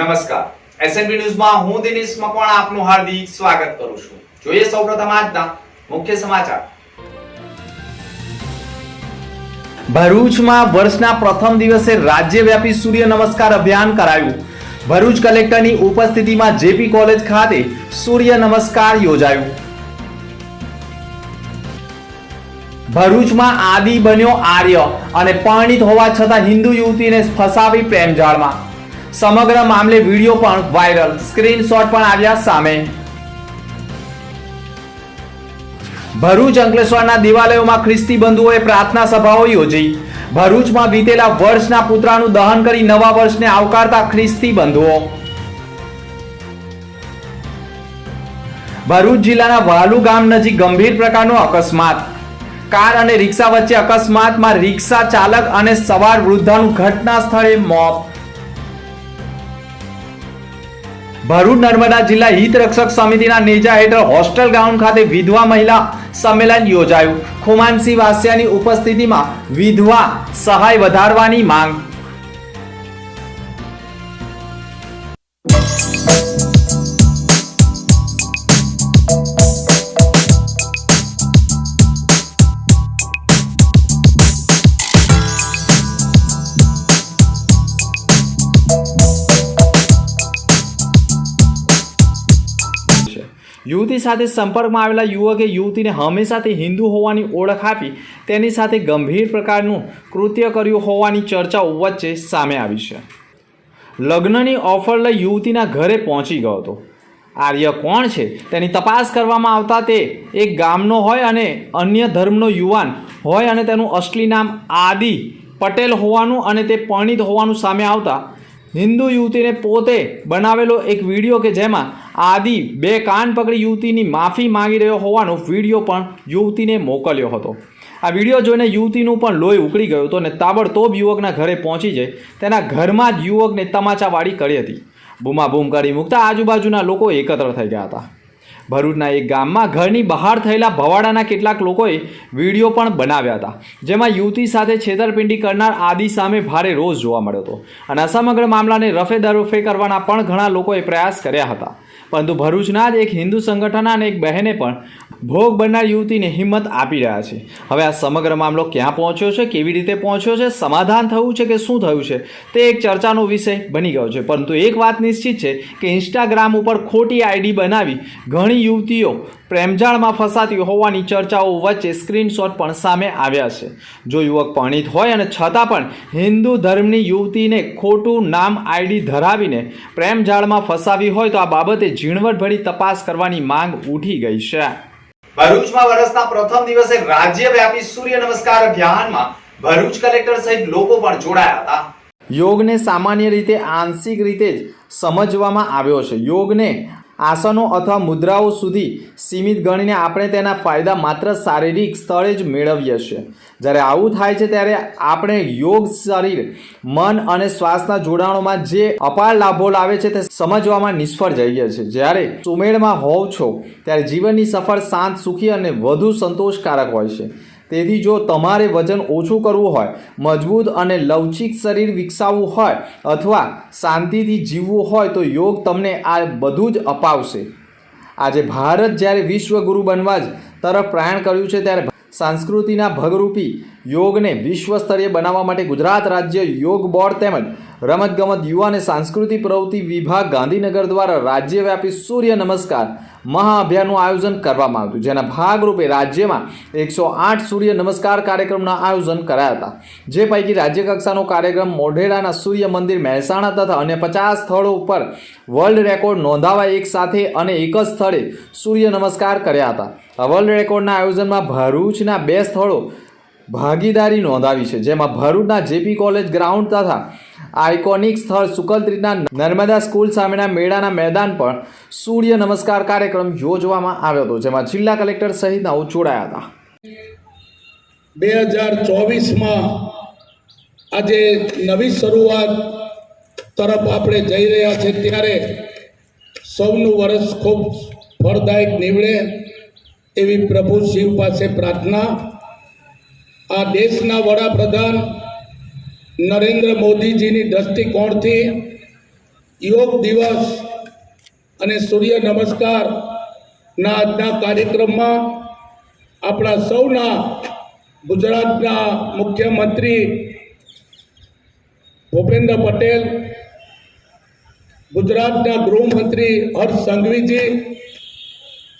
નમસ્કાર એસએનબી ન્યૂઝમાં હું દિનેશ મકવાણા આપનું હાર્દિક સ્વાગત કરું છું। જોઈએ સૌપ્રથમ આજના મુખ્ય સમાચાર। ભરૂચમાં વર્ષના પ્રથમ દિવસે રાજ્યવ્યાપી સૂર્ય નમસ્કાર અભિયાન કરાયું। ભરૂચ કલેક્ટરની ઉપસ્થિતિમાં જેપી કોલેજ ખાતે સૂર્ય નમસ્કાર યોજાયું। ભરૂચમાં આદિ બન્યો આર્ય અને પરણિત હોવા છતાં હિન્દુ યુવતીને ફસાવી પ્રેમજાળમાં। સમગ્ર મામલે વિડીયો પણ વાયરલ, સ્ક્રીનશોટ પણ આવ્યા સામે। ભરૂચ અંકલેશ્વરના દેવાલયોમાં ખ્રિસ્તી બંધુઓએ પ્રાર્થના સભાઓ યોજી। ભરૂચમાં વીતેલા વર્ષના પુતળાનું દહન કરી નવા વર્ષને આવકારતા ખ્રિસ્તી બંધુઓ। ભરૂચ જિલ્લાના વાલુ ગામ નજીક ગંભીર પ્રકારનો અકસ્માત। કાર અને રિક્ષા વચ્ચે અકસ્માતમાં રિક્ષા ચાલક અને સવાર વૃદ્ધાનું ઘટના સ્થળે મોત। ભરૂચ નર્મદા જિલ્લા હિત રક્ષક સમિતિના નેજા હેઠળ હોસ્ટેલ ગ્રાઉન્ડ ખાતે વિધવા મહિલા સંમેલન યોજાયું। ખુમાનસિંહ વાસિયાની ઉપસ્થિતિમાં વિધવા સહાય વધારવાની માંગ। યુવતી સાથે સંપર્કમાં આવેલા યુવકે યુવતીને હંમેશા તે હિન્દુ હોવાની ઓળખ આપી તેની સાથે ગંભીર પ્રકારનું કૃત્ય કર્યું હોવાની ચર્ચાઓ વચ્ચે સામે આવી છે। લગ્નની ઓફર લઈ યુવતીના ઘરે પહોંચી ગયો હતો। આર્ય કોણ છે તેની તપાસ કરવામાં આવતા તે એક ગામનો હોય અને અન્ય ધર્મનો યુવાન હોય અને તેનું અસલી નામ આદિ પટેલ હોવાનું અને તે પરણિત હોવાનું સામે આવતા હિન્દુ યુવતીને પોતે બનાવેલો એક વિડીયો કે જેમાં આદિ બે કાન પકડી યુવતીની માફી માંગી રહ્યો હોવાનો વિડીયો પણ યુવતીને મોકલ્યો હતો। આ વિડીયો જોઈને યુવતીનું પણ લોહી ઉકળી ગયું હતું અને તાબડતોબ યુવકના ઘરે પહોંચી જઈ તેના ઘરમાં જ યુવકને તમાચાવાડી કરી હતી। બૂમાબૂમ કરી મૂકતા આજુબાજુના લોકો એકત્ર થઈ ગયા હતા। ભરૂચના એક ગામમાં ઘરની બહાર થયેલા ભવાડાના કેટલાક લોકોએ વિડીયો પણ બનાવ્યા હતા જેમાં યુવતી સાથે છેતરપિંડી કરનાર આદિ સામે ભારે રોષ જોવા મળ્યો હતો અને આ સમગ્ર મામલાને રફે દરફે કરવાના પણ ઘણા લોકોએ પ્રયાસ કર્યા હતા, પરંતુ ભરૂચના જ એક હિન્દુ સંગઠન અને એક બહેને પણ ભોગ બનનાર યુવતીને હિંમત આપી રહ્યા છે। હવે આ સમગ્ર મામલો ક્યાં પહોંચ્યો છે, કેવી રીતે પહોંચ્યો છે, સમાધાન થયું છે કે શું થયું છે તે એક ચર્ચાનો વિષય બની ગયો છે, પરંતુ એક વાત નિશ્ચિત છે કે ઇન્સ્ટાગ્રામ ઉપર ખોટી આઈડી બનાવી ઘણી યુવતીઓ પ્રેમજાળમાં ફસાતી હોવાની ચર્ચાઓ વચ્ચે સ્ક્રીનશોટ પણ સામે આવ્યા છે। જો યુવક પરણિત હોય અને છતાં પણ હિન્દુ ધર્મની યુવતીને ખોટું નામ આઈડી ધરાવીને પ્રેમજાળમાં ફસાવી હોય તો આ બાબતે ઝીણવટભરી તપાસ કરવાની માંગ ઉઠી ગઈ છે। ભરૂચમાં વર્ષના પ્રથમ દિવસે રાજ્યવ્યાપી સૂર્ય નમસ્કાર અભિયાનમાં ભરૂચ કલેક્ટર સહિત લોકો પણ જોડાયા હતા। યોગને સામાન્ય રીતે આંશિક રીતે જ સમજવામાં આવ્યો છે। યોગને આસનો અથવા મુદ્રાઓ સુધી સીમિત ગણીને આપણે તેના ફાયદા માત્ર શારીરિક સ્થળે જ મેળવીએ છીએ। જ્યારે આવું થાય છે ત્યારે આપણે યોગ શરીર, મન અને શ્વાસના જોડાણોમાં જે અપાર લાભો લાવે છે તે સમજવામાં નિષ્ફળ જઈએ છીએ। જ્યારે સુમેળમાં હોવ છો ત્યારે જીવનની સફર શાંત, સુખી અને વધુ સંતોષકારક હોય છે। તેથી જો તમારે વજન ઓછું કરવું હોય, મજબૂત અને લવચિક શરીર વિકસાવવું હોય અથવા શાંતિથી જીવવું હોય તો યોગ તમને આ બધું જ અપાવશે। આજે ભારત જ્યારે વિશ્વગુરુ બનવા જ તરફ પ્રયાણ કર્યું છે ત્યારે સંસ્કૃતિના ભગરૂપી યોગને વિશ્વ સ્તરીય બનાવવા માટે ગુજરાત રાજ્ય યોગ બોર્ડ તેમજ રમતગમત, યુવા અને સાંસ્કૃતિક પ્રવૃત્તિ વિભાગ ગાંધીનગર દ્વારા રાજ્યવ્યાપી સૂર્ય નમસ્કાર મહાઅભિયાનનું આયોજન કરવામાં આવ્યું, જેના ભાગરૂપે રાજ્યમાં 108 સૂર્ય નમસ્કાર કાર્યક્રમના આયોજન કરાયા હતા। જે પૈકી રાજ્યકક્ષાનો કાર્યક્રમ મોઢેરાના સૂર્ય મંદિર મહેસાણા તથા અન્ય 50 સ્થળો ઉપર વર્લ્ડ રેકોર્ડ નોંધાવા એક સાથે અને એક જ સ્થળે સૂર્ય નમસ્કાર કર્યા હતા। આ વર્લ્ડ રેકોર્ડના આયોજનમાં ભરૂચના 2 સ્થળો ભાગીદારી નોંધાવી છે, જેમાં ભરૂચના જેપી કોલેજ ગ્રાઉન્ડ તથા આઇકોનિક સ્થળ સુકલત્રીના નર્મદા સ્કૂલ સામેના મેળાના મેદાન પર સૂર્ય નમસ્કાર કાર્યક્રમ યોજવામાં આવ્યો હતો, જેમાં જિલ્લા કલેક્ટર સહિતનાઓ જોડાયા હતા। 2024માં આજે નવી શરૂઆત તરફ આપણે જઈ રહ્યા છે ત્યારે સૌનું વર્ષ ખૂબ ફળદાયક નીવડે એવી પ્રભુ શિવ પાસે પ્રાર્થના। આ દેશના વડાપ્રધાન નરેન્દ્ર મોદીજીની દ્રષ્ટિકોણથી યોગ દિવસ અને સૂર્ય નમસ્કારના આજના કાર્યક્રમમાં આપણા સૌના ગુજરાતના મુખ્યમંત્રી ભૂપેન્દ્ર પટેલ, ગુજરાતના ગૃહમંત્રી હર્ષ સંઘવીજી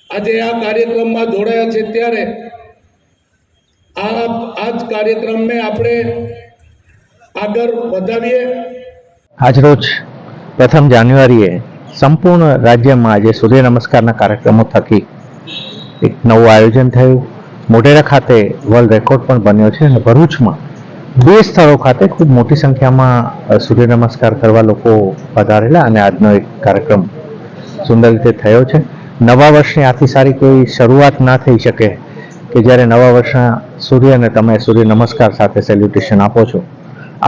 આજે આ કાર્યક્રમમાં જોડાયા છે, ત્યારે આ જ કાર્યક્રમને આપણે આગળ વધાવીએ. આજરોજ 1 જાન્યુઆરીએ સંપૂર્ણ રાજ્યમાં આજે સૂર્ય નમસ્કારના કાર્યક્રમો થકી એક નવું આયોજન થયું. મોઢેરા ખાતે વર્લ્ડ રેકોર્ડ પણ બન્યો છે અને ભરૂચમાં 2 સ્થળો ખાતે ખૂબ મોટી સંખ્યામાં સૂર્ય નમસ્કાર કરવા લોકો પધારેલા અને આજનો એક કાર્યક્રમ સુંદર રીતે થયો છે. નવા વર્ષની આથી સારી કોઈ શરૂઆત ના થઈ શકે કે જ્યારે નવા વર્ષના સૂર્યને તમે સૂર્ય નમસ્કાર સાથે સેલ્યુટેશન આપો છો.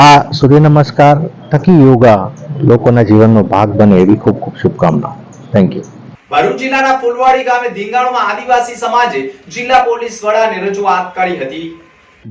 આ સૂર્ય નમસ્કાર થકી યોગા લોકોના જીવનનો ભાગ બને એવી ખૂબ ખૂબ શુભકામનાઓ. Thank you. ભરૂચ જિલ્લાના ફુલવાડી ગામે ધીંગાણુમાં આદિવાસી સમાજે જિલ્લા પોલીસ વડાને રજૂઆત કરી હતી.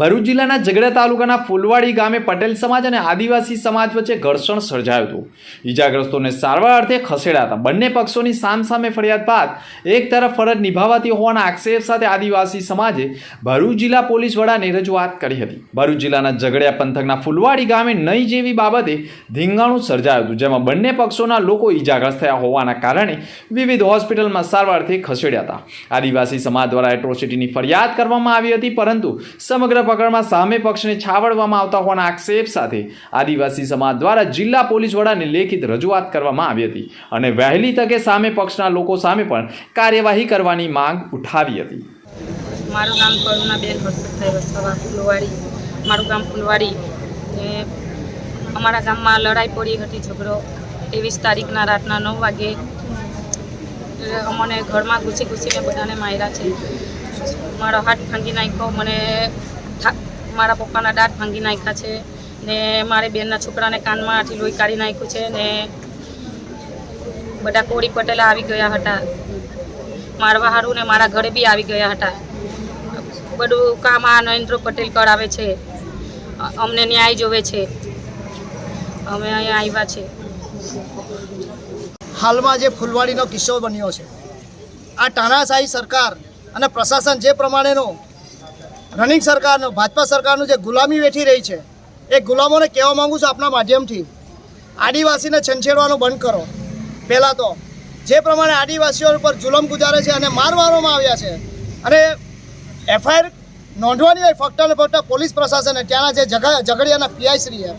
ભરૂચ જિલ્લાના ઝઘડા તાલુકાના ફુલવાડી ગામે પટેલ સમાજ અને આદિવાસી સમાજ વચ્ચે ઘર્ષણ સર્જાયું હતું. ઈજાગ્રસ્તોને સારવાર અર્થે ખસેડાયા હતા. બંને પક્ષોની સામસામે ફરિયાદ બાદ એક તરફ ફરજ નિભાવાતી હોવાના આક્ષેપ સાથે આદિવાસી સમાજે ભરૂચ જિલ્લા પોલીસ વડાને રજૂઆત કરી હતી. ભરૂચ જિલ્લાના ઝઘડિયા પંથકના ફુલવાડી ગામે નહીં જેવી બાબતે ધીંગાણું સર્જાયું હતું, જેમાં બંને પક્ષોના લોકો ઈજાગ્રસ્ત થયા હોવાના કારણે વિવિધ હોસ્પિટલમાં સારવારથી ખસેડ્યા હતા. આદિવાસી સમાજ દ્વારા એટ્રોસિટીની ફરિયાદ કરવામાં આવી હતી, પરંતુ સમગ્ર પકડમાં સામે પક્ષને છાવડવામાં આવતા હોવાના આક્ષેપ સાથે આદિવાસી સમાજ દ્વારા જિલ્લા પોલીસ વડાને લેખિત રજૂઆત કરવામાં આવી હતી અને વહેલી તકે સામે પક્ષના લોકો સામે પણ કાર્યવાહી કરવાની માંગ ઉઠાવી હતી. મારું નામ કરુણાબેન હર્ષદભાઈ વસાવા, ફુલવાડી. મારું ગામ ફુલવાડી. અમારા ગામમાં લડાઈ પડી હતી, ઝઘડો 23 તારીખના રાતના 9 વાગે અમને ઘરમાં ઘૂસીને બધાને માર્યા છે. મારો હાથ ભાંગી નાખ્યો, મને મારા પપ્પાના દાંત ભાંગી નાખ્યા છે ને મારી બેનના છોકરાને કાનમાંથી લોહી કાઢી નાખ્યું છે ને બધા કોળી પટેલા આવી ગયા હતા મારવા હારું ને મારા ઘરે બી આવી ગયા હતા. બધું કામ આ નરેન્દ્ર પટેલ કરાવે છે. અમને ન્યાય જોવે છે. અમે અહીંયા આવ્યા છે. હાલમાં જે ફુલવાડીનો કિસ્સો બન્યો છે, આ તાનાશાહી સરકાર અને પ્રશાસન જે પ્રમાણેનો રનિંગ સરકારનો ભાજપા સરકારનું જે ગુલામી વેઠી રહી છે, એ ગુલામોને કહેવા માગું છું આપના માધ્યમથી, આદિવાસીને છંછેડવાનું બંધ કરો. પહેલાં તો જે પ્રમાણે આદિવાસીઓ પર જુલમ ગુજારે છે અને મારવામાં આવ્યા છે અને એફઆઈઆર નોંધવાની હોય ફક્ત ને ફક્ત પોલીસ પ્રશાસને, ત્યાંના જે ઝઘડિયાના પીઆઈશ્રીએ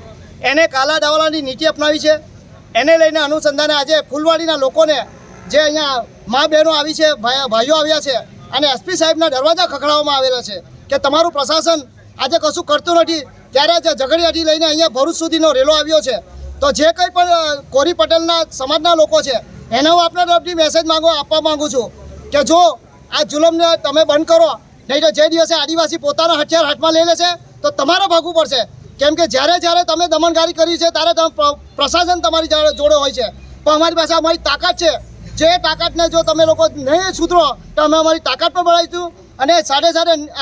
એને કાલા દાવાલાની નીતિ અપનાવી છે. એને લઈને અનુસંધાને આજે ફૂલવાડીના લોકોને જે અહીંયા મા બહેનો આવી છે, ભાઈઓ આવ્યા છે અને એસપી સાહેબના દરવાજા ખખડાવવામાં આવેલા છે કે તમારું પ્રશાસન આજે કશું કરતું નથી. ત્યારે જે ઝઘડિયાથી લઈને અહીંયા ભરૂચ સુધીનો રેલો આવ્યો છે. તો જે કંઈ પણ કોરી પટેલના સમાજના લોકો છે એને હું આપણા તરફથી મેસેજ આપવા માગું છું કે જો આ જુલમને તમે બંધ કરો, નહીં તો જે દિવસે આદિવાસી પોતાના હથિયાર હાથમાં લઈ લેશે તો તમારે ભાગવું પડશે. કેમ કે જ્યારે તમે દમનકારી કરી છે ત્યારે પ્રશાસન તમારી જોડે હોય છે, પણ અમારી પાસે અમારી તાકાત છે. જે તાકાતને જો તમે લોકો નહીં સુધરો તો અમે અમારી તાકાત પણ બનાવીશું. અને સાથે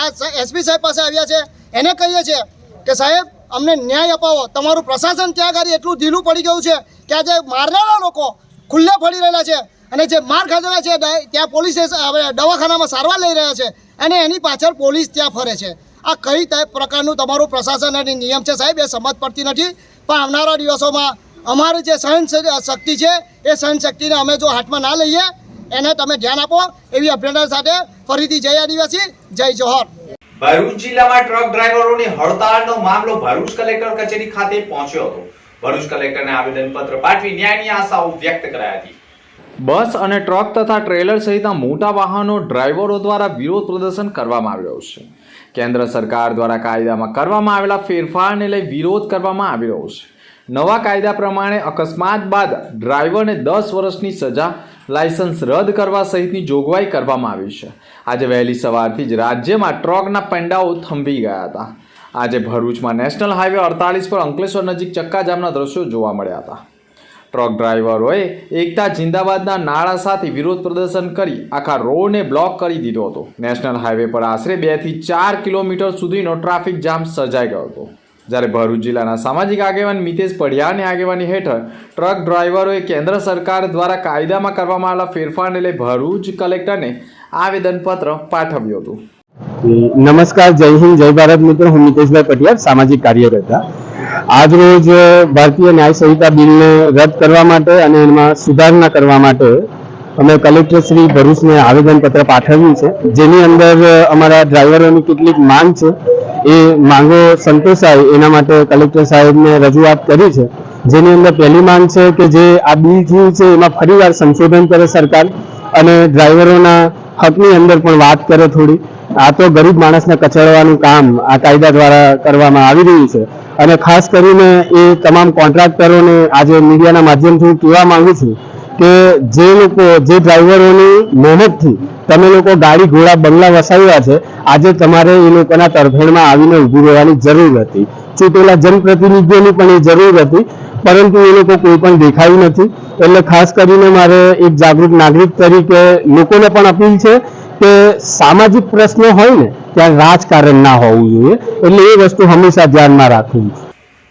આ એસપી સાહેબ પાસે આવ્યા છે, એને કહીએ છીએ કે સાહેબ અમને ન્યાય અપાવો. તમારું પ્રશાસન ત્યાં આગળ એટલું ઢીલું પડી ગયું છે કે આજે મારનારા લોકો ખુલ્લે ફરી રહેલા છે અને જે માર ખાધેલા છે ત્યાં પોલીસ દવાખાનામાં સારવાર લઈ રહ્યા છે અને એની પાછળ પોલીસ ત્યાં ફરે છે. આ કઈ પ્રકારનું તમારું પ્રશાસન અને નિયમ છે સાહેબ, એ સમજ પડતી નથી. પણ આવનારા દિવસોમાં અમારી જે સહન શક્તિ છે એ સહન શક્તિને અમે જો હાથમાં ના લઈએ, એને તમે ધ્યાન આપો એવી અભ્યર્થના સાથે ફરીથી જય આદિવાસી, જય જોહર. ભરૂચ જિલ્લામાં ટ્રક ડ્રાઈવરોની હડતાળનો મામલો ભરૂચ કલેક્ટર કચેરી ખાતે પહોંચ્યો હતો. ભરૂચ કલેક્ટરને આવેદનપત્ર પાઠવી ન્યાયની આશાઓ વ્યક્ત કરાઈ હતી. બસ અને ટ્રક તથા ટ્રેલર સહિતના મોટા વાહનો ડ્રાઈવરો દ્વારા વિરોધ પ્રદર્શન કરવામાં આવી રહ્યું છે. કેન્દ્ર સરકાર દ્વારા કાયદામાં કરવામાં આવેલા ફેરફારને લઈ વિરોધ કરવામાં આવી રહ્યો છે. નવા કાયદા પ્રમાણે અકસ્માત બાદ ડ્રાઈવરને 10 વર્ષની સજા, લાયસન્સ રદ કરવા સહિતની જોગવાઈ કરવામાં આવી છે. આજે વહેલી સવારથી જ રાજ્યમાં ટ્રકના પંડાઓ થંભી ગયા હતા. આજે ભરૂચમાં નેશનલ હાઈવે 48 પર અંકલેશ્વર નજીક ચક્કાજામના દ્રશ્યો જોવા મળ્યા હતા. ટ્રક ડ્રાઈવરોએ એકતા જિંદાબાદના નારા સાથે વિરોધ પ્રદર્શન કરી આખા રોડને બ્લોક કરી દીધો હતો. નેશનલ હાઈવે પર આશરે 2 થી 4 કિલોમીટર સુધીનો ટ્રાફિક જામ સર્જાઈ ગયો હતો. જ્યારે ભરૂચ જિલ્લાના સામાજિક આગેવાન મિતેશ પઢિયારની આગેવાની હેઠળ ટ્રક ડ્રાઈવરોએ કેન્દ્ર સરકાર દ્વારા કાયદામાં કરવામાં આવેલા ફેરફારને લઈ ભરૂચ કલેક્ટરને આવેદનપત્ર પાઠવ્યું હતું. નમસ્કાર, જય હિન્દ, જય ભારત મિત્રો. હું મિતેશભાઈ પટિયાર, સામાજિક કાર્યકર્તા. આજ રોજ ભારતીય ન્યાય સંહિતા બિલને રદ કરવા માટે અને એમાં સુધારણા કરવા માટે અમે કલેક્ટર શ્રી ભરૂચને આવેદનપત્ર પાઠવ્યું છે, જેની અંદર અમારા ડ્રાઈવરોની કેટલીક માંગ છે. એ માંગો સંતોષાય એના માટે કલેક્ટર સાહેબને રજૂઆત કરી છે. જેની અંદર પહેલી માંગ છે કે જે આ બિલ થયું છે એમાં ફરીવાર સંશોધન કરે સરકાર અને ડ્રાઈવરોના હકની અંદર પણ વાત કરે થોડી. આ તો ગરીબ માણસને કચડવાનું કામ આ કાયદા દ્વારા કરવામાં આવી રહ્યું છે અને ખાસ કરીને એ તમામ કોન્ટ્રાક્ટરોને આજે મીડિયાના માધ્યમથી હું કહેવા માંગુ છું કે જે ડ્રાઈવરોની મહેનતથી તમે લોકો ગાડી ઘોડા બંગલા વસાવ્યા છે, આજે તમારે એ લોકોના તરફેણમાં આવીને ઊભું રહેવાની જરૂર હતી. ચૂંટેલા જનપ્રતિનિધિઓની પણ એ જરૂર હતી, પરંતુ એ લોકો કોઈ પણ દેખાયું નથી. એટલે ખાસ કરીને મારે એક જાગૃત નાગરિક તરીકે લોકોને પણ અપીલ છે કે સામાજિક પ્રશ્નો હોય ને ત્યાં રાજકારણ ના હોવું જોઈએ, એટલે એ વસ્તુ હંમેશા ધ્યાનમાં રાખવું.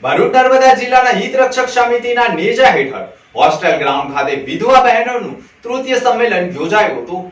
ભરૂચ નર્મદા જિલ્લાના હિત રક્ષક સમિતિના નેજા હેઠળ હોસ્ટેલ ગ્રાઉન્ડ ખાતે વિધવા બહેનોનું તૃતીય સંમેલન યોજાયું હતું.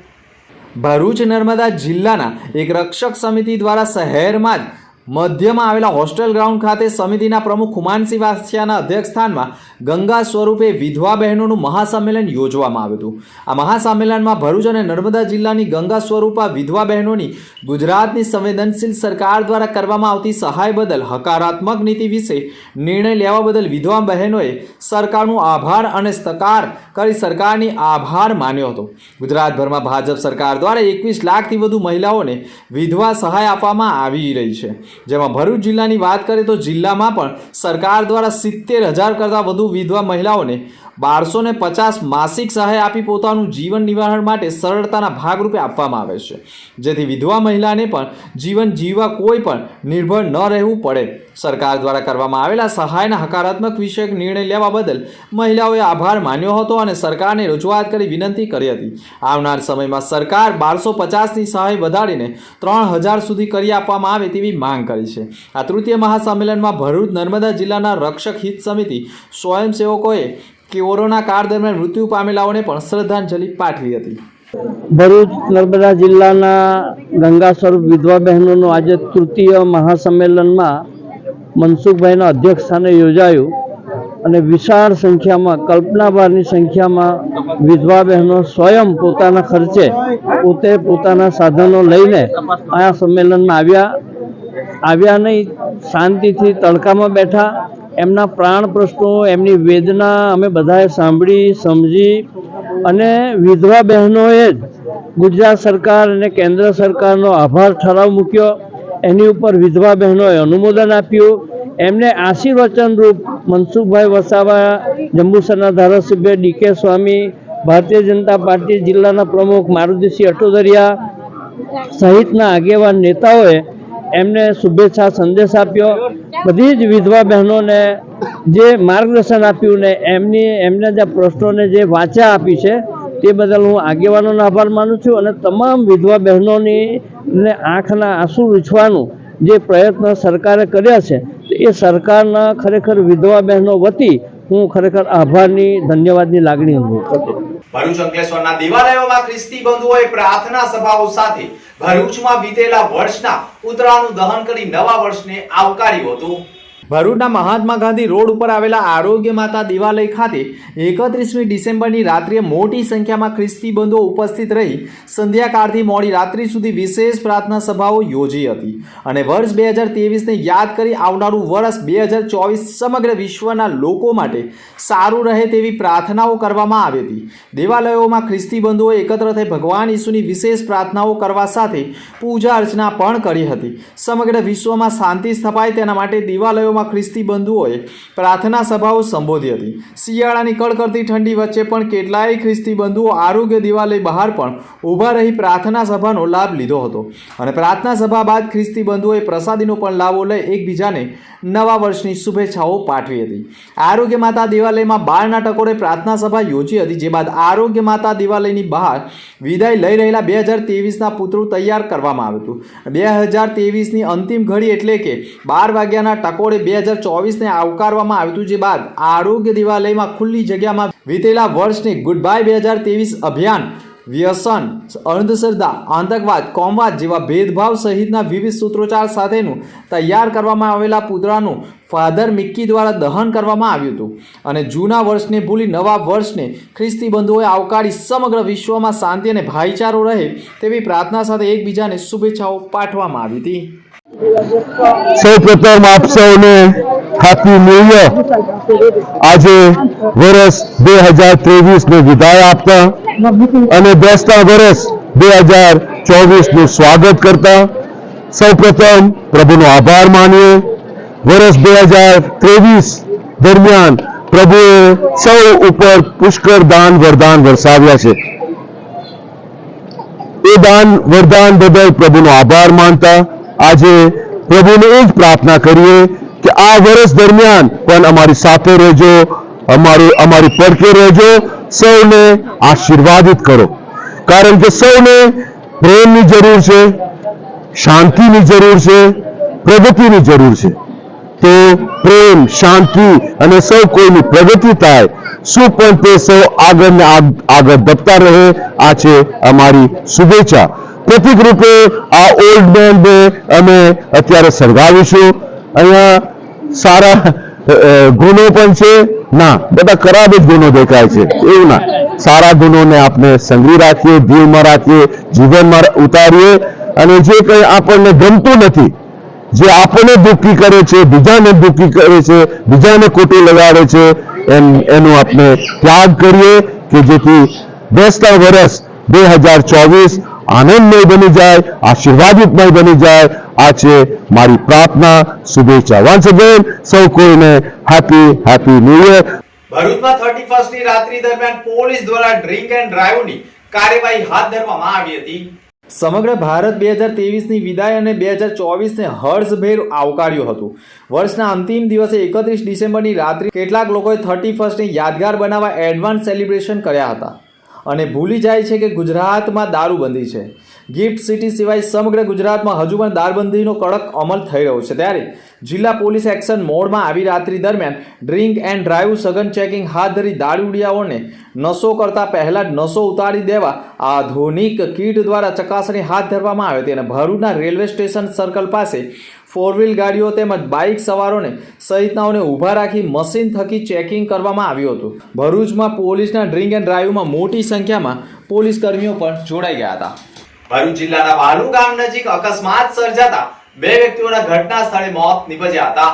ભરૂચ નર્મદા જિલ્લાના એક રક્ષક સમિતિ દ્વારા શહેરમાં જ મધ્યમાં આવેલા હોસ્ટેલ ગ્રાઉન્ડ ખાતે સમિતિના પ્રમુખ ખુમાનસિંહ વાસિયાના અધ્યક્ષસ્થાનમાં ગંગા સ્વરૂપે વિધવા બહેનોનું મહાસંમેલન યોજવામાં આવ્યું હતું. આ મહાસંમેલનમાં ભરૂચ અને નર્મદા જિલ્લાની ગંગા સ્વરૂપા વિધવા બહેનોની ગુજરાતની સંવેદનશીલ સરકાર દ્વારા કરવામાં આવતી સહાય બદલ હકારાત્મક નીતિ વિશે નિર્ણય લેવા બદલ વિધવા બહેનોએ સરકારનો આભાર અને સત્કાર કરી સરકારની આભાર માન્યો હતો. ગુજરાતભરમાં ભાજપ સરકાર દ્વારા 21 લાખથી વધુ મહિલાઓને વિધવા સહાય આપવામાં આવી રહી છે. જેમાં ભરૂચ જિલ્લાની વાત કરીએ તો જિલ્લામાં પણ સરકાર દ્વારા 70,000 કરતાં વધુ વિધવા મહિલાઓને 1250 માસિક સહાય આપી પોતાનું જીવન નિર્વાહ માટે સરળતાના ભાગરૂપે આપવામાં આવે છે, જેથી વિધવા મહિલાને પણ જીવન જીવવા કોઈ પણ નિર્ભર ન રહેવું પડે. સરકાર દ્વારા કરવામાં આવેલા સહાયના હકારાત્મક વિષયક નિર્ણય લેવા બદલ મહિલાઓએ આભાર માન્યો હતો અને સરકારને રજૂઆત કરી વિનંતી કરી હતી. આવનાર સમયમાં સરકાર 1250ની સહાય વધારીને 3000 સુધી કરી આપવામાં આવે તેવી માંગ કરી છે. આ તૃતીય મહાસંમેલનમાં ભરૂચ નર્મદા જિલ્લાના રક્ષક હિત સમિતિ સ્વયંસેવકોએ કોરોના કાળ દરમિયાન મૃત્યુ પામેલાઓને પણ શ્રદ્ધાંજલિ પાઠવી હતી. ભરૂચ નર્મદા જિલ્લાના ગંગા સ્વરૂપ વિધવા બહેનોનું આજે તૃતીય મહાસંમેલનમાં મનસુખભાઈના અધ્યક્ષ સ્થાને યોજાયું અને વિશાળ સંખ્યામાં, કલ્પના બહારની સંખ્યામાં વિધવા બહેનો સ્વયં પોતાના ખર્ચે પોતે પોતાના સાધનો લઈને આ સંમેલનમાં આવ્યા નહીં, શાંતિથી તડકામાં બેઠા. એમના પ્રાણ પ્રશ્નો, એમની વેદના અમે બધાએ સાંભળી, સમજી અને વિધવા બહેનોએ જ ગુજરાત સરકાર અને કેન્દ્ર સરકારનો આભાર ઠરાવ મૂક્યો. એની ઉપર વિધવા બહેનોએ અનુમોદન આપ્યું. એમને આશીર્વચન રૂપ મનસુખભાઈ વસાવા, જંબુસરના ધારાસભ્ય ડી.કે. સ્વામી, ભારતીય જનતા પાર્ટી જિલ્લાના પ્રમુખ મારુતિસિંહ અટોદરિયા સહિતના આગેવાન નેતાઓએ એમને શુભેચ્છા સંદેશ આપ્યો. બધી જ વિધવા બહેનોને જે માર્ગદર્શન આપ્યું ને એમને જે પ્રશ્નોને જે વાચા આપી છે તે બદલ હું આગેવાનોનો આભાર માનું છું અને તમામ વિધવા બહેનોની ને આંખના આંસુ લૂછવાનું જે પ્રયત્ન સરકારે કર્યા છે એ સરકારના ખરેખર વિધવા બહેનો વતી હું ખરેખર આભારની, ધન્યવાદની લાગણી અનુભવ કરું. ભરૂચ અંકલેશ્વરના દેવાલયોમાં ખ્રિસ્તી બંધુઓએ પ્રાર્થના સભાઓ સાથે ભરૂચમાં વીતેલા વર્ષના ઉતરાણનું દહન કરી નવા વર્ષને આવકાર્યું હતું. ભરૂચના મહાત્મા ગાંધી રોડ ઉપર આવેલા આરોગ્ય માતા દેવાલય ખાતે 31મી ડિસેમ્બરની રાત્રે મોટી સંખ્યામાં ખ્રિસ્તી બંધુઓ ઉપસ્થિત રહી સંધ્યાકાળથી મોડી રાત્રિ સુધી વિશેષ પ્રાર્થના સભાઓ યોજી હતી અને વર્ષ 2023ને યાદ કરી આવનારું વર્ષ 2024 સમગ્ર વિશ્વના લોકો માટે સારું રહે તેવી પ્રાર્થનાઓ કરવામાં આવી હતી. દેવાલયોમાં ખ્રિસ્તી બંધુઓ એકત્ર થઈ ભગવાન ઈસુની વિશેષ પ્રાર્થનાઓ કરવા સાથે પૂજા અર્ચના પણ કરી હતી. સમગ્ર વિશ્વમાં શાંતિ સ્થપાય તેના માટે દેવાલયોમાં ખ્રિસ્તી બંધુઓએ પ્રાર્થના સભાઓ સંબોધી હતી. શિયાળાની કડકડતી ઠંડી વચ્ચે પણ કેટલાય ખ્રિસ્તી બંધુઓ આરોગ્ય દેવાલય બહાર પણ ઊભા રહી પ્રાર્થના સભાનો લાભ લીધો હતો અને પ્રાર્થના સભા બાદ ખ્રિસ્તી બંધુઓએ પ્રસાદીનો પણ લાભો લઈ એકબીજાને નવા વર્ષની શુભેચ્છાઓ પાઠવી હતી. આરોગ્ય માતા દેવાલયમાં બાળના ટકોરે પ્રાર્થના સભા યોજી હતી, જે બાદ આરોગ્ય માતા દેવાલયની બહાર વિદાય લઈ રહેલા 2023ના પુતળું તૈયાર કરવામાં આવ્યું હતું. 2023ની અંતિમ ઘડી એટલે કે 12 વાગ્યાના ટકોરે 2 2024ને આવકારવામાં આવ્યું હતું, જે બાદ આરોગ્ય દેવાલયમાં ખુલ્લી જગ્યામાં વીતેલા વર્ષને ગુડ બાય 2023 અભિયાન વ્યસન, અંધશ્રદ્ધા, આતંકવાદ, કોમવાદ જેવા ભેદભાવ સહિતના વિવિધ સૂત્રોચ્ચાર સાથેનું તૈયાર કરવામાં આવેલા પૂતળાનું ફાધર મિક્કી દ્વારા દહન કરવામાં આવ્યું હતું અને જૂના વર્ષને ભૂલી નવા વર્ષને ખ્રિસ્તી બંધુઓએ આવકારી સમગ્ર વિશ્વમાં શાંતિ અને ભાઈચારો રહે તેવી પ્રાર્થના સાથે એકબીજાને શુભેચ્છાઓ પાઠવવામાં આવી હતી. સૌપ્રથમ આપ સૌને હેપી ન્યૂ યર. આજે વર્ષ 2023 ને વિદાય આપતા અને બેસતા વર્ષ 2024 નું સ્વાગત કરતા સૌપ્રથમ પ્રભુનો આભાર માનીએ. વર્ષ 2023 દરમિયાન પ્રભુએ સૌ ઉપર પુષ્કળ દાન વરદાન વરસાવ્યા છે. એ દાન વરદાન બદલ પ્રભુનો આભાર માનતા આજે પ્રભુને એ જ પ્રાર્થના કરીએ કે આ વર્ષ દરમિયાન પણ અમારી સાથે રહેજો, અમારી પડખે રહેજો, સૌને આશીર્વાદિત કરો, કારણ કે સૌને પ્રેમની જરૂર છે, શાંતિની જરૂર છે, પ્રગતિની જરૂર છે. તો પ્રેમ, શાંતિ અને સૌ કોઈની પ્રગતિ થાય, શું પણ તે સૌ આગળ ને આગળ વધતા રહે, આ છે અમારી શુભેચ્છા. પ્રતિક રૂપે આ ઓલ્ડ મેનને અમે અત્યારે સળગાવીશું. અહીંયા સારા ગુનો પણ છે ના, બધા ખરાબ જ ગુનો દેખાય છે, એવું ના. સારા ગુનોને આપણે સંગ્રહી રાખીએ, દિલમાં રાખીએ, જીવનમાં ઉતારીએ અને જે કંઈ આપણને ગમતું નથી, જે આપણને દુઃખી કરે છે, બીજાને દુઃખી કરે છે, બીજાને ખોટું લગાડે છે, એનું આપણે ત્યાગ કરીએ કે જેથી બેસતા વર્ષ 2024 આનંદમય બની જાય, આશીર્વાદિતમય બની જાય. આ છે મારી પ્રાર્થના, શુભેચ્છા. વન્સ અગેન સૌ કોઈને હેપી ન્યૂ યર. ભરૂચમાં 31 ની રાત્રિ દરમિયાન પોલીસ દ્વારા ડ્રિંક એન્ડ ડ્રાઈવની કાર્યવાહી હાથ ધરવામાં આવી હતી. સમગ્ર ભારત 2023ની વિદાય અને 2024ને હર્ષભેર આવકાર્યું હતું. વર્ષના અંતિમ દિવસે 31 ડિસેમ્બરની રાત્રે કેટલાક લોકોએ 31ને યાદગાર બનાવવા એડવાન્સ સેલિબ્રેશન કર્યા હતા અને ભૂલી જાય છે કે ગુજરાતમાં દારૂબંધી છે. ગિફ્ટ સિટી સિવાય સમગ્ર ગુજરાતમાં હજુ પણ દારૂબંધીનો કડક અમલ થઈ રહ્યો છે. ત્યારે જિલ્લા પોલીસ એક્શન મોડમાં આવી રાત્રિ દરમિયાન ડ્રિંક એન્ડ ડ્રાઈવ સઘન ચેકિંગ હાથ ધરી દારૂડિયાઓને નશો કરતા પહેલા જ નશો ઉતારી દેવા આધુનિક કીટ દ્વારા ચકાસણી હાથ ધરવામાં આવી હતી અને ભરૂચના રેલવે સ્ટેશન સર્કલ પાસે 4 વ્હીલ ગાડીઓ તેમજ બાઇક સવારોને સહિતનાઓને ઊભા રાખી મશીન થકી ચેકિંગ કરવામાં આવ્યું હતું. ભરૂચમાં પોલીસના ડ્રિંક એન્ડ ડ્રાઈવમાં મોટી સંખ્યામાં પોલીસ કર્મીઓ પણ જોડાઈ ગયા હતા. ભરૂચ જિલ્લાના વાલુ ગામ નજીક અકસ્માત સર્જાતા 2 વ્યક્તિઓના ઘટના સ્થળે મોત નીપજ્યા હતા.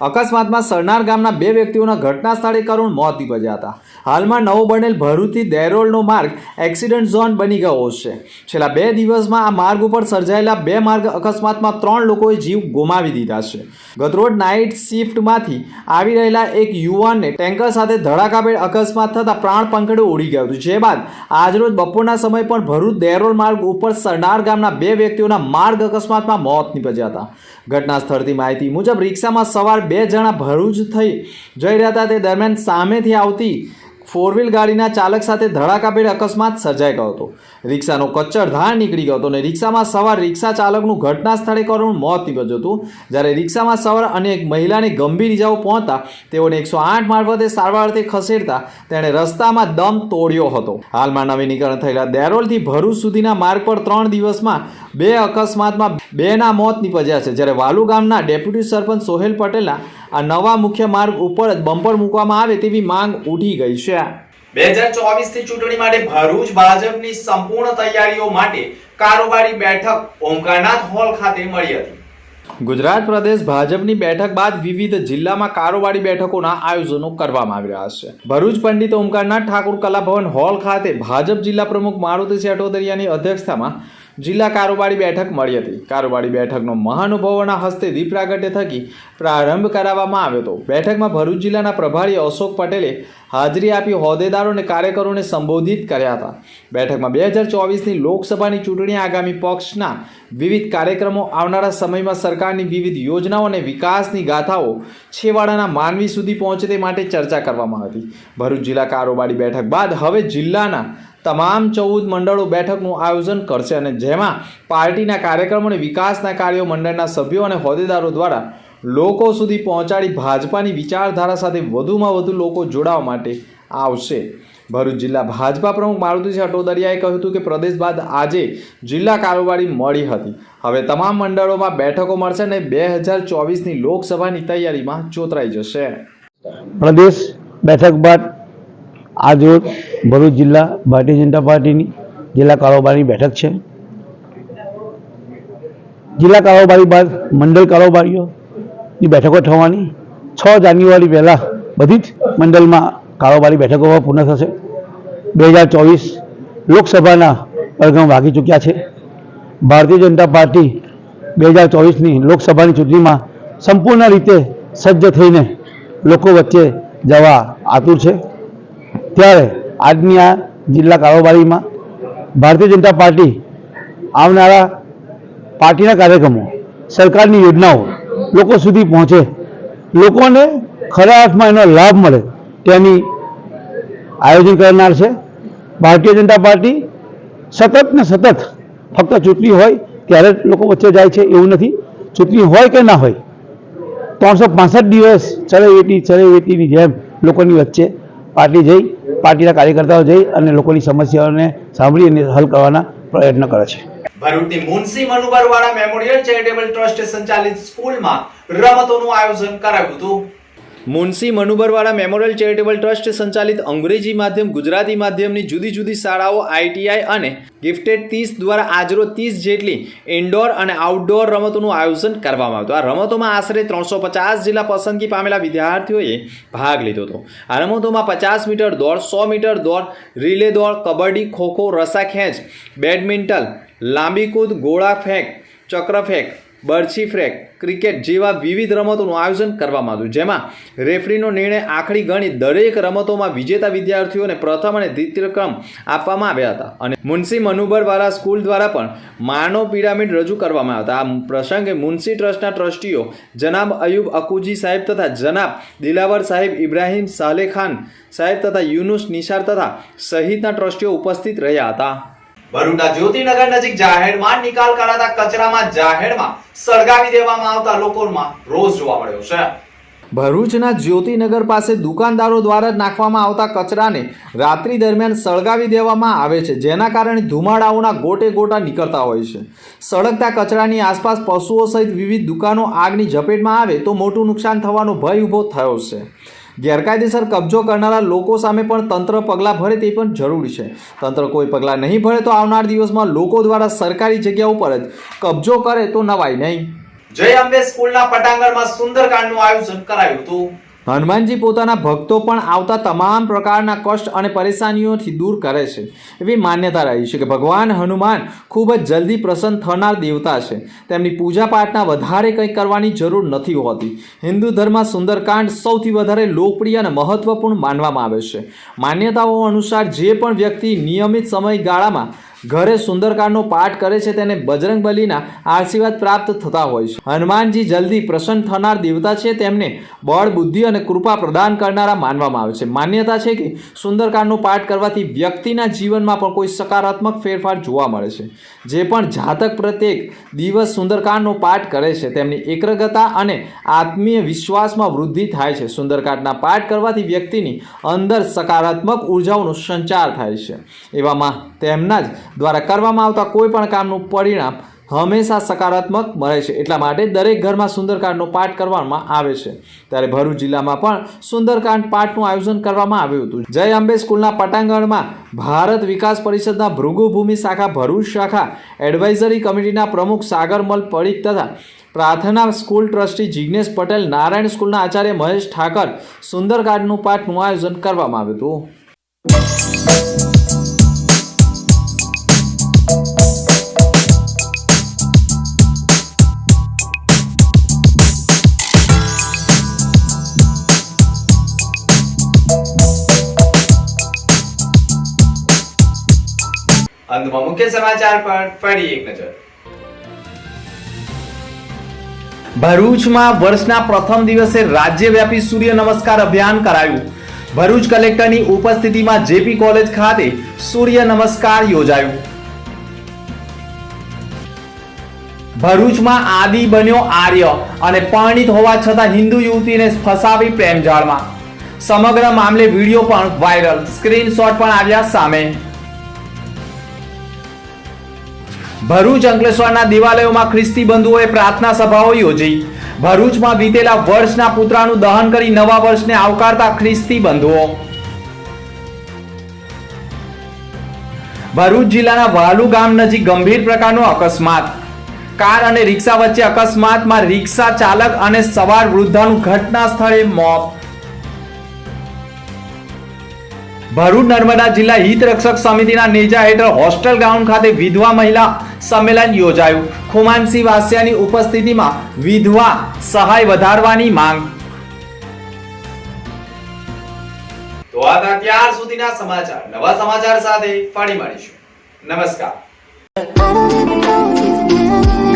અકસ્માતમાં સરનાર ગામના 2 વ્યક્તિઓના ઘટના સ્થળે કરુણ મોત નીપજ્યા હતા. હાલમાં નવો બનેલ ભરૂચથી દેરોલનો માર્ગ એક્સિડન્ટ ઝોન બની ગયો છે. છેલ્લા 2 દિવસમાં આ માર્ગ ઉપર સર્જાયેલા 2 માર્ગ અકસ્માતમાં 3 લોકોએ જીવ ગુમાવી દીધા છે. ગતરોજ નાઇટ શિફ્ટમાંથી આવી રહેલા એક યુવાનને ટેન્કર સાથે ધડાકાભેર અકસ્માત થતાં પ્રાણ પંખડે ઉડી ગયું હતું. જે બાદ આજરોજ બપોરના સમયે પણ ભરૂચ દેરોલ માર્ગ ઉપર સરનાર ગામના 2 વ્યક્તિઓના માર્ગ અકસ્માતમાં મોત નીપજ્યા હતા. ઘટના સ્થળથી માહિતી મુજબ રિક્ષામાં સવાર 2 જણા ભરૂચ થઈ જઈ રહ્યા હતા. તે દરમિયાન સામેથી આવતી 4 વ્હીલ ગાડીના ચાલક સાથે ધડાકાભેર અકસ્માત સર્જાઈ ગયો હતો. રિક્ષાનો કચ્ચરધાર નીકળી ગયો હતો અને રિક્ષામાં સવાર રિક્ષા ચાલકનું ઘટના સ્થળે કરુણ મોત નીપજ્યું હતું. જ્યારે રિક્ષામાં સવાર અને એક મહિલાને ગંભીર ઇજાઓ પહોંચતા તેઓને 108 મારફતે સારવાર અર્થે ખસેડતા તેણે રસ્તામાં દમ તોડ્યો હતો. હાલમાં નવીનીકરણ થયેલા દેરોલથી ભરૂચ સુધીના માર્ગ પર 3 દિવસમાં 2 અકસ્માતમાં 2ના મોત નીપજ્યા છે. જ્યારે વાલુ ગામના ડેપ્યુટી સરપંચ સોહેલ પટેલના આ નવા મુખ્ય માર્ગ ઉપર જ બમ્પર મૂકવામાં આવે તેવી માંગ ઉઠી ગઈ છે. 2024ની ચૂંટણી માટે ભરૂચ ભાજપની સંપૂર્ણ તૈયારીઓ માટે કારોબારી બેઠક ઓમકારનાથ હોલ ખાતે મળી હતી. ગુજરાત પ્રદેશ ભાજપની બેઠક બાદ વિવિધ જિલ્લામાં કારોબારી બેઠકોના આયોજનો કરવામાં આવી રહ્યા છે. ભરૂચ પંડિત ઓમકારનાથ ઠાકુર કલાભવન હોલ ખાતે ભાજપ જિલ્લા પ્રમુખ મારુતિસિંહ અટોદરિયાની અધ્યક્ષતામાં જિલ્લા કારોબારી બેઠક મળી હતી. કારોબારી બેઠકનો મહાનુભાવોના હસ્તે દીપ પ્રાગટ્ય થકી પ્રારંભ કરાવવામાં આવ્યો હતો. બેઠકમાં ભરૂચ જિલ્લાના પ્રભારી અશોક પટેલે હાજરી આપી હોદ્દેદારો અને કાર્યકરોને સંબોધિત કર્યા હતા. બેઠકમાં 2024ની લોકસભાની ચૂંટણી, આગામી પક્ષના વિવિધ કાર્યક્રમો, આવનારા સમયમાં સરકારની વિવિધ યોજનાઓ અને વિકાસની ગાથાઓ છેવાડાના માનવી સુધી પહોંચે તે માટે ચર્ચા કરવામાં હતી. ભરૂચ જિલ્લા કારોબારી બેઠક બાદ હવે જિલ્લાના તમામ 14 મંડળો બેઠકનું આયોજન કરશે અને જેમાં પાર્ટીના કાર્યક્રમો અને વિકાસના કાર્યો મંડળના સભ્યો અને હોદ્દેદારો દ્વારા લોકો સુધી પહોંચાડી ભાજપાની વિચારધારા સાથે વધુમાં વધુ લોકો જોડાવા માટે આવશે. ભરૂચ જિલ્લા ભાજપા પ્રમુખ મારુતિસિંહ અટોદરિયાએ કહ્યું હતું કે પ્રદેશ બાદ આજે જિલ્લા કારોબારી મળી હતી. હવે તમામ મંડળોમાં બેઠકો મળશે અને 2024ની લોકસભાની તૈયારીમાં જોતરાઈ જશે. પ્રદેશ બેઠક બાદ આજરોજ ભરૂચ જિલ્લા ભારતીય જનતા પાર્ટીની જિલ્લા કારોબારી બેઠક છે. જિલ્લા કારોબારી બાદ મંડળ કારોબારીઓની બેઠકો થવાની. 6 જાન્યુઆરી પહેલાં બધી જ મંડળમાં કારોબારી બેઠકો પૂર્ણ થશે. 2024 લોકસભાના પરિણામ વાગી ચૂક્યા છે. ભારતીય જનતા પાર્ટી 2024ની લોકસભાની ચૂંટણીમાં સંપૂર્ણ રીતે સજ્જ થઈને લોકો વચ્ચે જવા આતુર છે. ત્યારે આજની આ જિલ્લા કારોબારીમાં ભારતીય જનતા પાર્ટી આવનારા પાર્ટીના કાર્યક્રમો, સરકારની યોજનાઓ લોકો સુધી પહોંચે, લોકોને ખરા અર્થમાં એનો લાભ મળે તેની આયોજન કરનાર છે. ભારતીય જનતા પાર્ટી સતત ને સતત ફક્ત ચૂંટણી હોય ત્યારે લોકો વચ્ચે જાય છે એવું નથી. ચૂંટણી હોય કે ના હોય, 365 દિવસ ચરેવેટીની જેમ લોકોની વચ્ચે પાર્ટી જઈ, પાર્ટીના કાર્યકર્તાઓ જઈ અને લોકોની સમસ્યાઓને સાંભળી અને હલ કરવાના પ્રયત્ન કરે છે. ભરૂચની મુનસી મનુબરવાડા મેમોરિયલ ચેરિટેબલ ટ્રસ્ટ સંચાલિત સ્કૂલમાં રમતોનું આયોજન કરાયું હતું. મુનસી મનુબરવાડા મેમોરિયલ ચેરિટેબલ ટ્રસ્ટ સંચાલિત અંગ્રેજી માધ્યમ, ગુજરાતી માધ્યમની જુદી જુદી શાળાઓ, ITI અને ગિફ્ટેડ 30 દ્વારા આજરોજ 30 જેટલી ઇન્ડોર અને આઉટડોર રમતોનું આયોજન કરવામાં આવ્યું. આ રમતોમાં આશરે 350 જેટલા પસંદગી પામેલા વિદ્યાર્થીઓએ ભાગ લીધો હતો. આ રમતોમાં 50 મીટર દોડ, 100 મીટર દોડ, રિલે દોડ, કબડ્ડી, ખોખો, રસ્સા ખેંચ, બેડમિન્ટન, લાંબી કૂદ, ગોળા ફેંક, ચક્ર ફેંક, બરછી ફેંક, ક્રિકેટ જેવા વિવિધ રમતોનું આયોજન કરવામાં આવ્યું. જેમાં રેફરીનો નિર્ણય આખરી ગણી દરેક રમતોમાં વિજેતા વિદ્યાર્થીઓને પ્રથમ અને દ્વિતીય ક્રમ આપવામાં આવ્યા હતા. અને મુનસી મનુબરવાલા સ્કૂલ દ્વારા પણ માનવ પિરામિડ રજૂ કરવામાં આવ્યા હતા. આ પ્રસંગે મુનસી ટ્રસ્ટના ટ્રસ્ટીઓ જનાબ અયુબ અકુજી સાહેબ તથા જનાબ દિલાવર સાહેબ, ઇબ્રાહિમ સાલેહ ખાન સાહેબ તથા યુનુસ નિસાર તથા સહિતના ટ્રસ્ટીઓ ઉપસ્થિત રહ્યા હતા. ભરૂચના જ્યોતિનગર નજીક જાહેરમાં નિકાલ કરાતા કચરામાં જાહેરમાં સળગાવી દેવામાં આવતા લોકોમાં રોષ જોવા મળ્યો છે. ભરૂચના જ્યોતિનગર પાસે દુકાનદારો દ્વારા નાખવામાં આવતા કચરાને રાત્રિ દરમિયાન સળગાવી દેવામાં આવે છે, જેના કારણે ધુમાડાઓના ગોટે ગોટા નીકળતા હોય છે. સળગતા કચરાની આસપાસ પશુઓ સહિત વિવિધ દુકાનો આગની ઝપેટમાં આવે તો મોટું નુકસાન થવાનો ભય ઊભો થયો છે. ગેરકાયદેસર કબજો કરનારા લોકો સામે પણ તંત્ર પગલાં ભરે તે પણ જરૂરી છે. તંત્ર કોઈ પગલાં નહીં ભરે તો આવનાર દિવસમાં લોકો દ્વારા સરકારી જગ્યા ઉપર જ કબજો કરે તો નવાઈ નહીં. જય અંબે સ્કૂલના પટાંગણમાં સુંદરકાંડનું આયોજન કરાયું હતું. હનુમાનજી પોતાના ભક્તો પણ આવતા તમામ પ્રકારના કષ્ટ અને પરેશાનીઓથી દૂર કરે છે એવી માન્યતા રહી છે કે ભગવાન હનુમાન ખૂબ જ જલ્દી પ્રસન્ન થનાર દેવતા છે. તેમની પૂજા પાઠના વધારે કંઈ કરવાની જરૂર નથી હોતી. હિન્દુ ધર્મમાં સુંદરકાંડ સૌથી વધારે લોકપ્રિય અને મહત્વપૂર્ણ માનવામાં આવે છે. માન્યતાઓ અનુસાર જે પણ વ્યક્તિ નિયમિત સમયગાળામાં ઘરે સુંદરકાંડનો પાઠ કરે છે તેને બજરંગબલીના આશીર્વાદ પ્રાપ્ત થતા હોય છે. હનુમાનજી જલ્દી પ્રસન્ન થનાર દેવતા છે. તેમને બળ, બુદ્ધિ અને કૃપા પ્રદાન કરનારા માનવામાં આવે છે. માન્યતા છે કે સુંદરકાંડનો પાઠ કરવાથી વ્યક્તિના જીવનમાં પણ કોઈ સકારાત્મક ફેરફાર જોવા મળે છે. જે પણ જાતક પ્રત્યેક દિવસ સુંદરકાંડનો પાઠ કરે છે તેમની એકાગ્રતા અને આત્મીય વિશ્વાસમાં વૃદ્ધિ થાય છે. સુંદરકાંડના પાઠ કરવાથી વ્યક્તિની અંદર સકારાત્મક ઉર્જાઓનો સંચાર થાય છે. એવામાં તેમના જ દ્વારા કરવામાં આવતા કોઈ પણ કામનું પરિણામ હંમેશા સકારાત્મક મળે છે. એટલા માટે દરેક ઘરમાં સુંદરકાંડનો પાઠ કરવામાં આવે છે. ત્યારે ભરૂચ જિલ્લામાં પણ સુંદરકાંડ પાઠનું આયોજન કરવામાં આવ્યું હતું. જય અંબે સ્કૂલના પટાંગણમાં ભારત વિકાસ પરિષદના ભૃગુભૂમિ શાખા ભરૂચ શાખા એડવાઇઝરી કમિટીના પ્રમુખ સાગરમલ પડીક તથા પ્રાર્થના સ્કૂલ ટ્રસ્ટી જિગ્નેશ પટેલ, નારાયણ સ્કૂલના આચાર્ય મહેશ ઠાકર સુંદરકાંડનું પાઠનું આયોજન કરવામાં આવ્યું હતું. અંતમાં મુખ્ય સમાચાર પર ફરી એક નજર. ભરૂચમાં વર્ષના પ્રથમ દિવસે રાજ્યવ્યાપી સૂર્ય નમસ્કાર અભિયાન કરાયું. ભરૂચ કલેક્ટરની ઉપસ્થિતિમાં જેપી કોલેજ ખાતે સૂર્ય નમસ્કાર યોજાયું. ભરૂચમાં આદિ બન્યો આર્ય અને પરણિત હોવા છતાં હિન્દુ યુવતીને ફસાવી પ્રેમજાળમાં. સમગ્ર મામલે વિડીયો પણ વાયરલ, સ્ક્રીનશોટ પણ આવ્યા સામે. ભરૂચ અંકલેશ્વરના દેવાલયોમાં ખ્રિસ્તી બંધુઓએ પ્રાર્થના સભાઓ યોજી. ભરૂચમાં વીતેલા વર્ષના પુતળાનું દહન કરી નવા વર્ષને આવકારતા ખ્રિસ્તી બંધુઓ. ભરૂચ જિલ્લાના વાલુ ગામ નજીક ગંભીર પ્રકારનો અકસ્માત. કાર અને રિક્ષા વચ્ચે અકસ્માતમાં રિક્ષા ચાલક અને સવાર વૃદ્ધાનું ઘટના સ્થળે મોત. ભરૂચ નર્મદા જિલ્લા હિત રક્ષક સમિતિના નેજા હેઠળ હોસ્ટેલ ગ્રાઉન્ડ ખાતે વિધવા મહિલા સંમેલન યોજાયું. ખુમાનસિંહ વાસિયાની ઉપસ્થિતિમાં વિધવા સહાય વધારવાની માંગ. તો આ હતા ત્યાર સુધીના સમાચાર. નવા સમાચાર સાથે ફરી મળીશું. નમસ્કાર. I don't even know if you can.